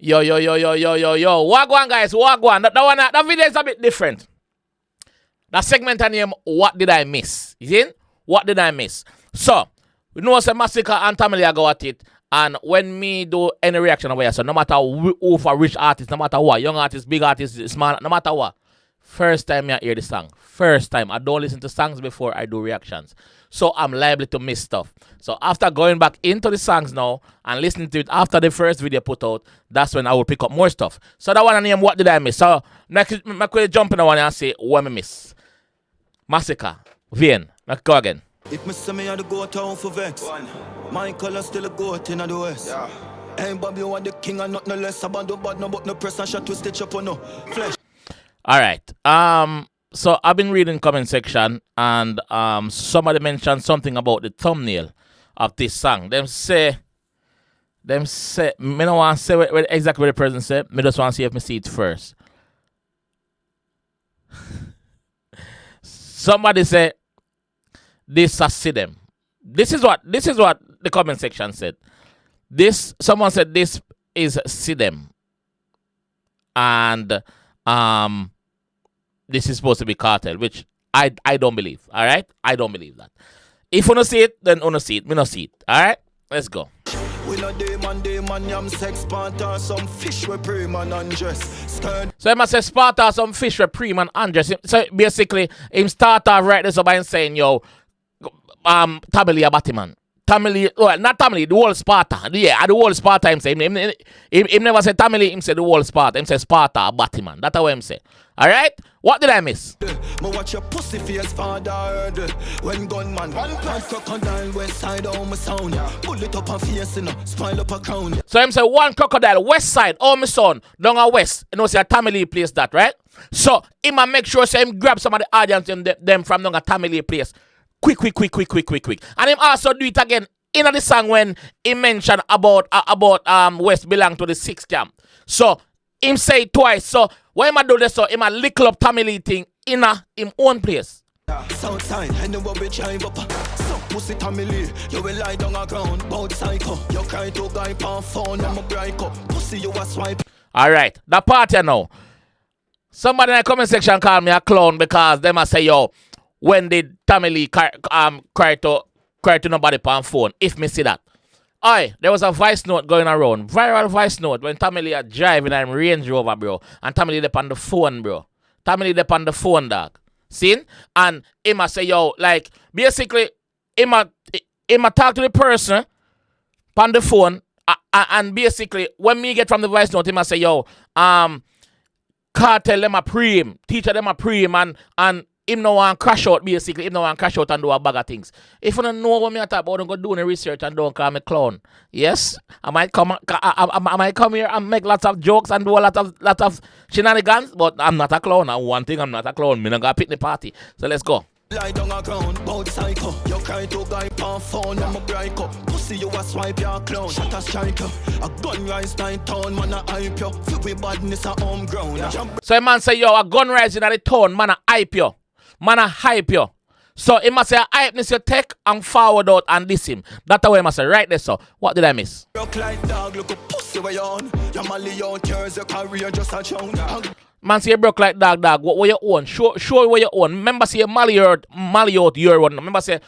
Yo. Wagwan, guys. Wagwan. That video is a bit different. That segment I name, What Did I Miss? You see? What did I miss? So, we know some Masicka and Tamale go at it. And when me do any reaction over here, so no matter who for rich artist, no matter what, young artist, big artist, small, no matter what, first time I hear the song. First time. I don't listen to songs before I do reactions. So I'm liable to miss stuff. So after going back into the songs now and listening to it after the first video put out, that's when I will pick up more stuff. So that one I name What Did I Miss? So next I could jump in the one and say what I miss. Masicka, Vain. Let's go again. If me say me had to go town for vex, my color still a goat in the west. Yeah. Ain't Bobby want the king and not no less. About bad no but no press and shot to stitch up on no flesh. Alright. So I've been reading comment section and somebody mentioned something about the thumbnail of this song. Them say me don't want to say what exactly what the person said. Me just want to see if me see it first. Somebody say this I see them. This is what the comment section said. Someone said this is see them. And this is supposed to be cartel, which I don't believe. Alright? I don't believe that. If you don't see it, then you don't see it. Me not see it. Alright? Let's go. We not demon yam sex Sparta, some fish with prim and undress. So I must say Sparta, some fish with prim and undress. So basically, him start off right this up by saying, yo, Tamale a Batman. Tamale, well, not Tamale, the whole Sparta. Yeah, the whole Sparta him say. Him never say Tamale, him say the whole Sparta. Him say Sparta a Batman. That's what him say. Alright? What did I miss? Watch your pussy face father when gunman one crocodile west side on my sound. Pull it up and face smile up a crown. So him say one crocodile west side on my son down a west. You know say a Tamale place that, right? So him a make sure say him grab some of the audience them from down a Tamale place. Quick. And him also do it again in the song when he mentioned about West belong to the 6th camp. So him say it twice. So when I do this, so him a lickle up Tamale thing in him own place. Southside, and the we drive up. So pussy Tamale, you will lie down a ground. Bout psycho, you cry to guy pan phone. I'm a break up. Pussy you a swipe. Alright, that part you know. Somebody in the comment section call me a clown because them a say yo, when did Tamale cry to nobody pan phone? If me see that. Aye, there was a voice note going around. Viral voice note when Tamale are driving in Range Rover, bro. And Tamale dep on the phone, bro. Tamale dep on the phone, dog. See? And him a say, yo, like, basically, him a talk to the person on the phone. And basically, when me get from the voice note, him a say, yo, cartel them a preem. Teacher them a preem. And him no want crash out, basically. Him no want crash out and do a bag of things. If you don't know what me talk about, don't go do any research and don't call me clown. Yes? I might come here and make lots of jokes and do a lot of shenanigans, but I'm not a clown. And one thing, I'm not a clown. Me not gonna pick the party. So let's go. Lie down a ground, bout psycho. You cry to guy pan phone, I'm a break up. Pussy you a swipe your clown. Shut a striker. A gun rise 9 town, man a hype you. Feel with badness a home ground. Yeah. So a man say, yo, a gun rise in the town, man a hype you. Man a hype you. So he must say hypeness you take and forward out and diss him. That's the way he must say right there. So what did I miss? Look like dog, look a pussy where you on. Your mally on tears your career just a chown. Man say you broke like dog. What you own? Show what you own. Remember say mally out your one. Remember say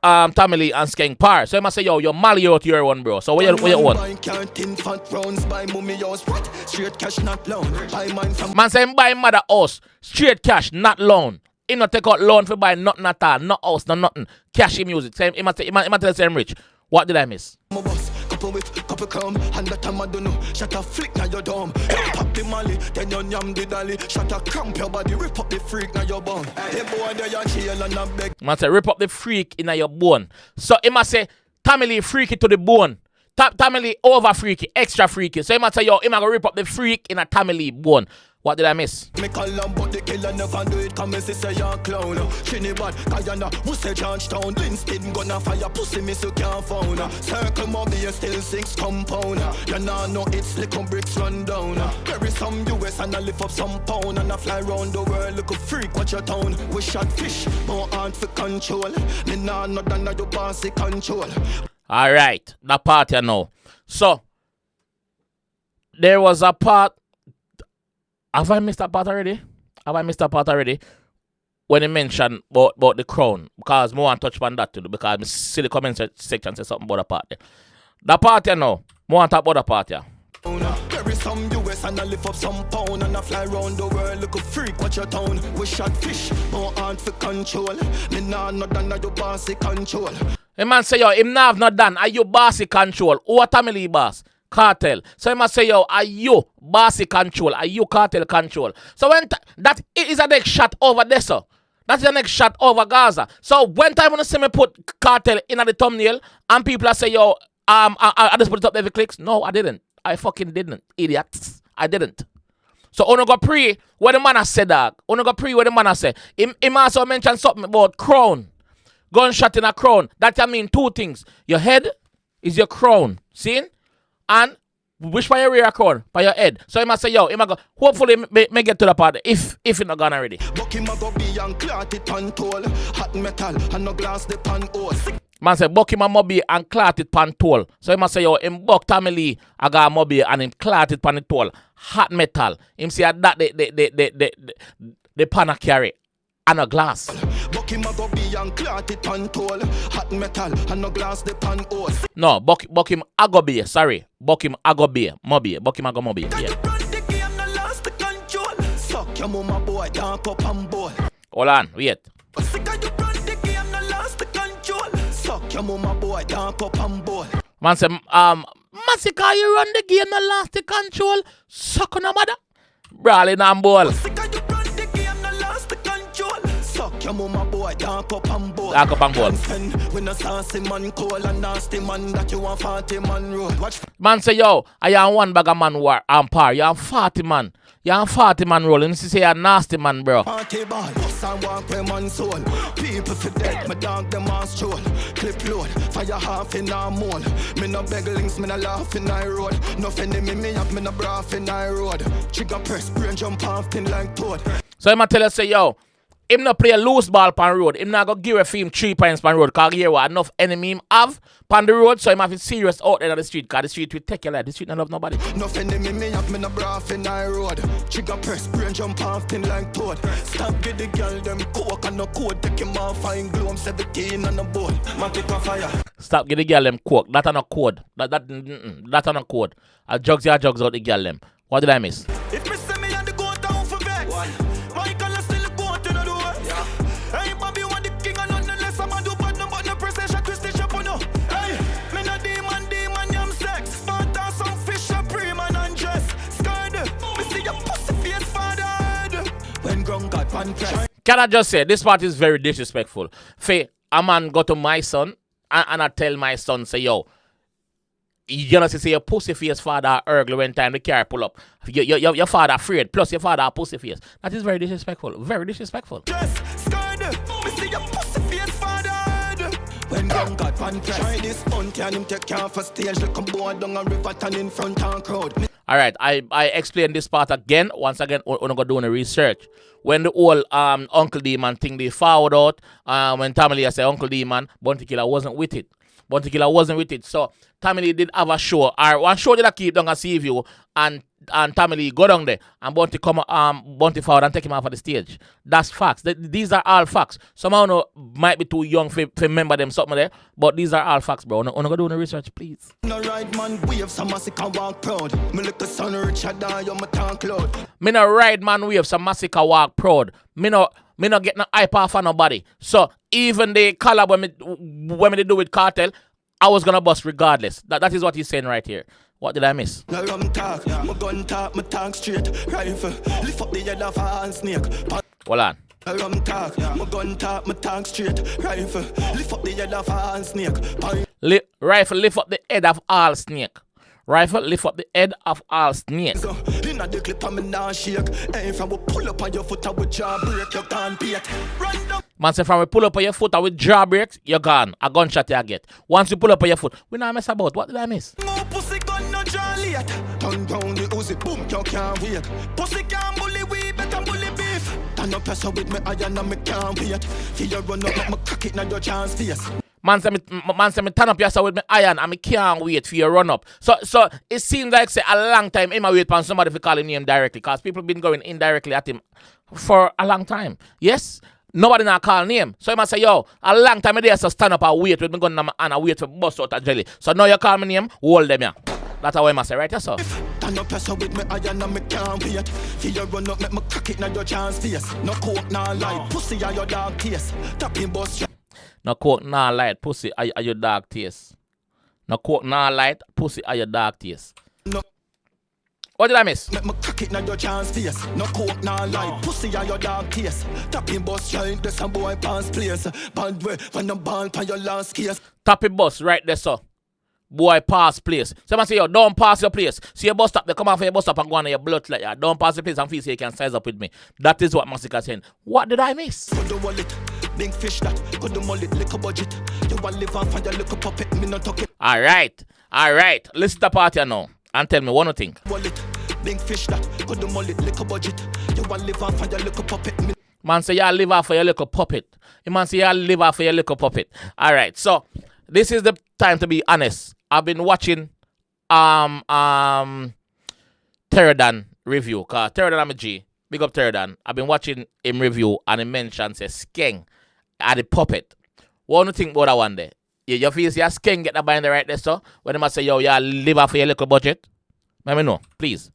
Tamale and Skank Par. So he must say yo, you mally out your one, bro. So what you own? Man say him buy mother house. Straight cash, not loan. He not take out loan for buy nothing at all. Not house, no nothing. Cash in music. He must tell say him rich. What did I miss? Couple with couple crumb, and that time I don't know. Shut a flick now your dome. Pop the molly, then you yam the dolly. Shut a cramp your body, rip up the freak now your bone. Hey boy, there you chill and a beg. Man say rip up the freak in your bone. So he must say Tamale freaky to the bone. Tamale over freaky, extra freaky. So he must say yo, he must go rip up the freak in a Tamale bone. What did I miss? Me call them but the killer never do it. Come and say you're a clown. Trinidad, Guyana, Worcester, Georgetown, Linston, gonna fire pussy miss you can't found. Circle Mobby and still 6 compound. You know it's little bricks run down. Carry some US and I lift up some pound. And I fly round the world, look a freak, watch your town. We shot fish, more hard for control. Me nah no than your bossy control. Alright, that part you know. So there was a part. Have I missed that part already? When he mentioned about the crown, because I want to touch on that too, because I see the comment section say something about the part there. The part there now, I want to talk about the part here. Bury some US and I lift up some pound and I fly around the world look a freak watch your town. We shot fish, more hard for control. Me nah not done your bossy control. A man say yo, him nah have not done. Are you bossy control? Who a family boss? Cartel. So he must say yo, are you bossy control? Are you cartel control? So when that is a next shot over there, sir. That's the next shot over Gaza. So when time when I see me put cartel in the thumbnail and people are say yo, I just put it up every clicks. No, I didn't. I fucking didn't, idiots. I didn't. So I go pray what the man has said, dog. I go pray what the man has said. Him also mentioned something about crown. Gunshot in a crown. That I mean two things. Your head is your crown. See? And which by your rear crown? By your head. So he must say, yo, he must go, hopefully may get to the part if it's not gone already. Man say, buck him a mobby and clot it pan toll. So he must say, yo, him buck Tamili a got mobby and him clot it pan the toll. Hot metal. Him say that the pan a carry and a glass. Buck him a go be and clot it pan toll. Hot metal and a glass the pan hole. No, buck him a go be, sorry. Buck him a go be, mobby. Buck him a go mobby, yeah. Suck your mama boy, down up and boy. Hold on, wait. Man say, Masicka, you run the game, no lost the control. Suck on a mother. Brawling and ball. Suck your mama boy, dark up and ball. Dark up and ball. When a saucy man call a nasty man that you want 40 man roll. Man say, yo, I am one bag of man war and par. You are 40 man. You are 40 man roll. And say a nasty man, bro. Party boy, and walk with man soul. People for dead, my dog them on stroll. Clip load, fire half in our moon. Me no beg links, me no laugh in I road. Nothing in me up, me no braff in I road. Trigger press, brain jump off thin like toad. So I'ma tell you say, yo, him not play a loose ball pan road. Him not go give a film 3 points pan road. Cause here what enough enemy him have pan the road. So him have it serious out there on the street. Cause the street will take your life. The street not love nobody. Enough enemy me have me no braff in I road. Trigger press, brain jump off thin like toad. Stop get the girl them coke and no code. Take him off fine glow. I'm 17 on the board. Matic on fire. Stop get the girl them coke. That on a code. That on a code. I jugs out the girl them. What did I miss? If me say me and the go down for vex. Can I just say, this part is very disrespectful. A man go to my son and I tell my son, say, yo, you know, say your pussy face father urged when time the car pull up. Your father afraid, plus your father a pussy face. That is very disrespectful. Very disrespectful. When gun got one try this punty and him take care for stage look board down a river turn in front and crowd. Alright, I explain this part again. Once again, we're gonna do the research. When the whole Uncle D-Man thing they found out, when Tamili said Uncle D-Man, Bounty Killer wasn't with it. Bounty Killer wasn't with it. So Tamili did have a show. Or one show did I keep down a sea view and Tamili go down there and Bounty come Bounty forward and take him off of the stage. That's facts. These are all facts. Somehow no might be too young to remember them something there, but these are all facts, bro. I'm gonna do the research, please. No right man, we have some Masicka walk proud. Me look the sun Richard die on my tank load. Me no ride man, we have some Masicka walk proud. Me no get no hype off of nobody. So even the collab when me do with Cartel, I was gonna bust regardless. That is what he's saying right here. What did I miss? No rum talk, my gun talk, my tank straight, rifle, lift up the head of a snake. Hold on. No rum talk, my gun talk, my tank straight, rifle, lift up the head of a snake. Rifle, lift up the head of all snake. Rifle, lift up the head of all snakes. Man say from we pull up on your foot with jaw breaks, you're gone. A gunshot you get. Once you pull up on your foot, we not mess about. What did I miss? No pussy gun no jaw late. Turn down the Uzi, boom, you can't wait. Pussy can't bully we, better bully beef. Turn up pressure with me, I know me can't wait. Feel you run up, my cock it, now your chance face. Man say me turn up yourself with me iron and me can't wait for your run up. So it seems like say a long time him a wait for somebody to call him name directly because people been going indirectly at him for a long time. Yes? Nobody not call name. So he must say, yo, a long time there so stand up and wait with me gun and I wait for bust out a jelly. So now you call me name, hold them here. That's how I must say, right? Yes, sir. Turn up yourself with me iron and me can't wait. Feel you run up, make me cock it now your chance face. No coke, no light, pussy are your dog taste. Tapping bus. No coke, no light, pussy are your dog taste. No coke, no light, pussy are your dog taste. No. What did I miss? Make me cock it now your chance face. No coke, no light, pussy are your dog taste. Tapping bus, shine, there's some boy pants place. Band way, when I'm band for your last case. Tapping bus, right there, sir. Boy, pass place. Someone say, yo, don't pass your place. See your bus stop, they come off your bus stop and go on your blood like that. Don't pass the place and feel so you can size up with me. That is what Masicka saying. What did I miss? Could the wallet, big fish that, could the mullet, lick a budget. You want live off and you look a puppet, me not talk it. Alright. Listen to the party now and tell me one thing. Wallet, big fish that, could the mullet, lick a budget. You want live off and you look a puppet, me. Man say, y'all live off for your little puppet. The man say, y'all live off for your little puppet. Alright, so this is the time to be honest. I've been watching Terradan review. Cause Terradan I'm a G. Big up Terradan. I've been watching him review and he mentioned say Skeng at the puppet. What do you think about that one there? You feel your Skeng get the bind right there, so when they must say, yo, y'all live off for your little budget? Let me know, please.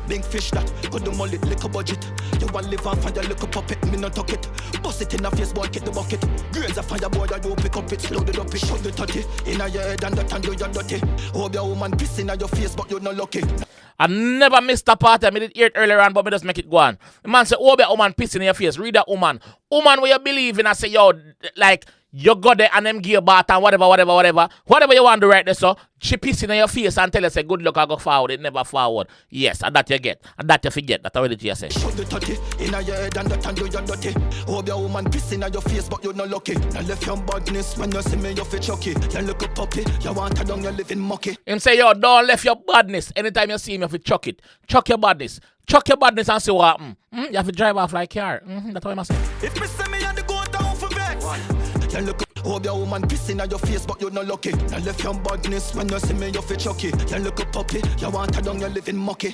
Big fish that, could the mullet, lick a budget. You want live off and you look a puppet, me not talk it. Bust it in a face, boy, get the bucket. Grains of fire, boy, you pick up it, loaded up it, shut the tutty. In your head and that and you're dirty. Hope your woman pissing at your face, but you're not lucky. I never missed a part. I did hear it earlier on, but me just make it go on. The man say, oh, be a woman pissing in your face. Read that woman. Woman where you believe in, I say, yo, like, you go there and them give you bath and whatever you want to do right there, so she pissing in your face and tell you, say, good luck, I go forward. It never forward. Yes, and that you get. And that you forget. That's what you say. Shut the tutty, in your head and that and you're dirty. Hope your woman pissing at your face, but you're not lucky. Now left your badness when you see me, you feel chucky. You look a puppy, you want to down, you living mucky. Him say, yo, don't left your badness. Anytime you see me, you feel chuck it. Chuck your badness. Chuck your badness and see what happen. You have to drive off like car. That's what I must say. If me see me and the go down for vex. You look up, hope your woman pissing at your face, but you're not lucky. You left your badness when you see me, you feel chucky. You look a puppy, you want to down, you living mucky.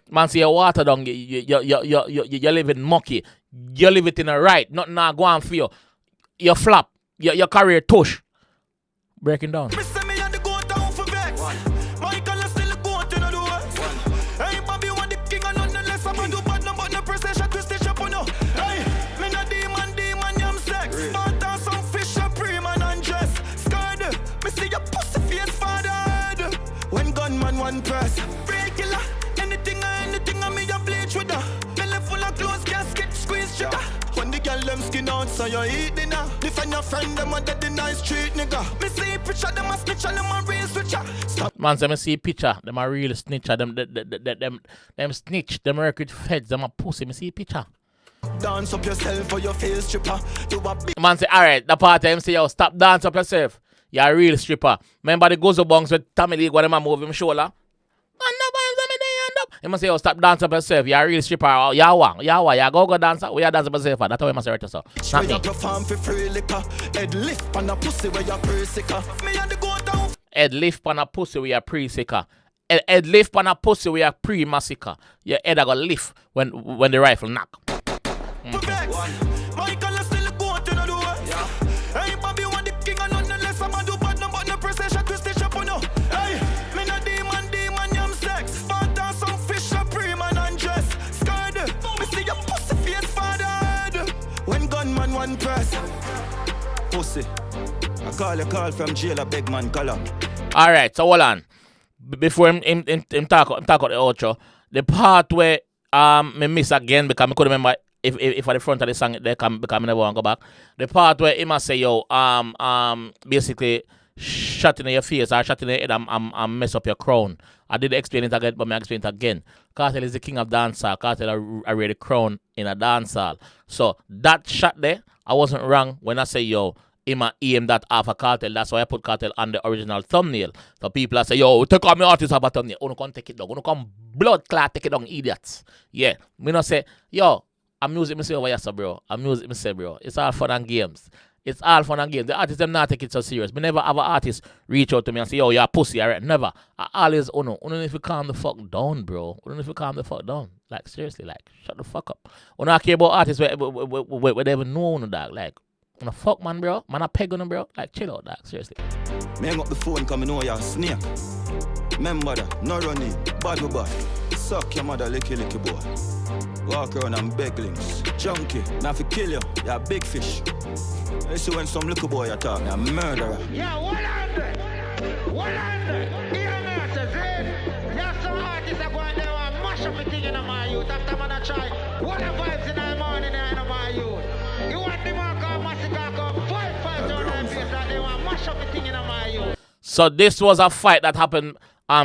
Man say you water down, you living mucky. You live it in a right, nothing not go on for you. You flop, your career tush. Breaking down. Me see me and the go down for vex. Michael is still going to the west. Hey, Bobby want the king and none less. I'm do bad no but no precision to stitch up on you. Hey, me no demon, yam sex. Sparta some fish a pre-man and dress. Scared, me see your pussy face fathered. When gunman one press. Regular, anything I me a bleach with her. Belly full of clothes, casket, squeeze trigger. When the girl them skin out, so you eat dinner. Defend your friend, them under the nice street, nigga. Me see picture, them a snitch, and them a real switcher. Stop. Man, say me see picture, them a real snitcher, them snitch, them work with feds, them a pussy, me see picture. Dance up yourself for your face stripper. You a big Man say, alright, the party, him say, yo, stop dance up yourself. You're a real stripper. Remember the Gozo Bongs with Tommy League when them a move him shoulder? He must say, yo, stop dancing up yourself. You're a real stripper. Yawa, you go dancer. We are dancing up yourself. That's how we must write yourself. Not me. Head lift on a pussy where you're pre-sicker. Head lift on a pussy where you're pre-sicker. Head lift on a pussy where you're pre-massacre. Your head a go lift when the rifle knock. One press. Pussy. I call from jail, a big man call him. Alright, so hold on. Before him talk about the outro, the part where me miss again because I couldn't remember if at the front of the song they come because I never want to go back. The part where he must say, yo, basically shot in your face or shot in your head and mess up your crown. I did explain it again, but I explain it again. Kartel is the king of dancehall. Kartel are really crown in a dancehall. So that shot there, I wasn't wrong when I say, yo, him aim that off a Kartel. That's why I put Kartel on the original thumbnail. So people say, yo, take out my artist have a thumbnail. Oh, no, come take it down. Oh, no, come blood clot take it down, idiots. Yeah. Me not say, yo, I'm music myself over here, bro. I'm music myself, bro. It's all fun and games. It's all fun and games. The artists them not take it so serious. Me never have an artist reach out to me and say, yo, you're a pussy, alright? Never. I always, Uno if you calm the fuck down, bro. Uno if you calm the fuck down. Like, seriously, like, shut the fuck up. Uno I care about artists where they even know Uno, dog. Like, Uno fuck, man, bro. Man, I peg Uno, bro. Like, chill out, dog. Seriously. Me hang up the phone come know you're a snake. Remember that, no running, bad with bad. Suck your mother, licky boy. Walk around and beg links. Junkie, now if you kill you, you're a big fish. You see when some little boy you talk, you're a murderer. Yeah, 100! 100! Hear me, I say, Zane. There's some artists that go and they want mash up the thing in my youth. After man I try, what the vibes in the morning in my youth. You want the man called Masicka come 5 down that place and they want mash up the thing in my youth. So this was a fight that happened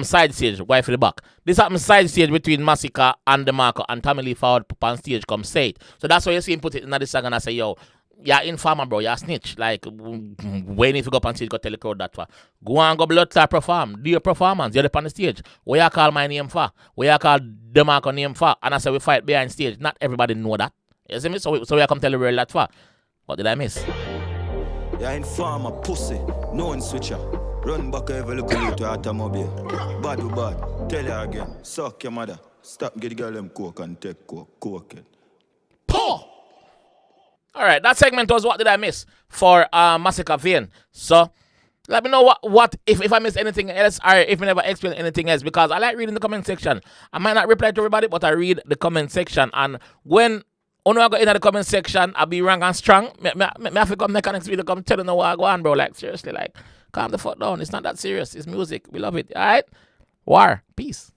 side stage, wife for the back. This happened side stage between Masicka and DeMarco, and Tommy Lee forward on stage come say it. So that's why you see him put it in the song and I say, yo, you're informer, bro, you're snitch. Like, when if you go up on stage, go tell the crowd that for. Go and go blood clot perform. Do your performance. You're up on the stage. What you call my name for? What you call DeMarco name for? And I say we fight behind stage. Not everybody know that. You see me? So we come tell the world that for. What did I miss? You're informer, pussy, no one switcher. Run back every look at you to automobile. Bad with bad. Tell you again. Suck your mother. Stop get the girl them coke and take coke. Poor! Alright, that segment was What Did I Miss for Masicka Vein. So let me know what if I missed anything else or if I never explained anything else, because I like reading the comment section. I might not reply to everybody, but I read the comment section, and when I go into the comment section, I'll be wrong and strong. Me have to come next week to come tell you what I go on, bro. Like, seriously, like, calm the fuck down. It's not that serious. It's music. We love it. Alright? War. Peace.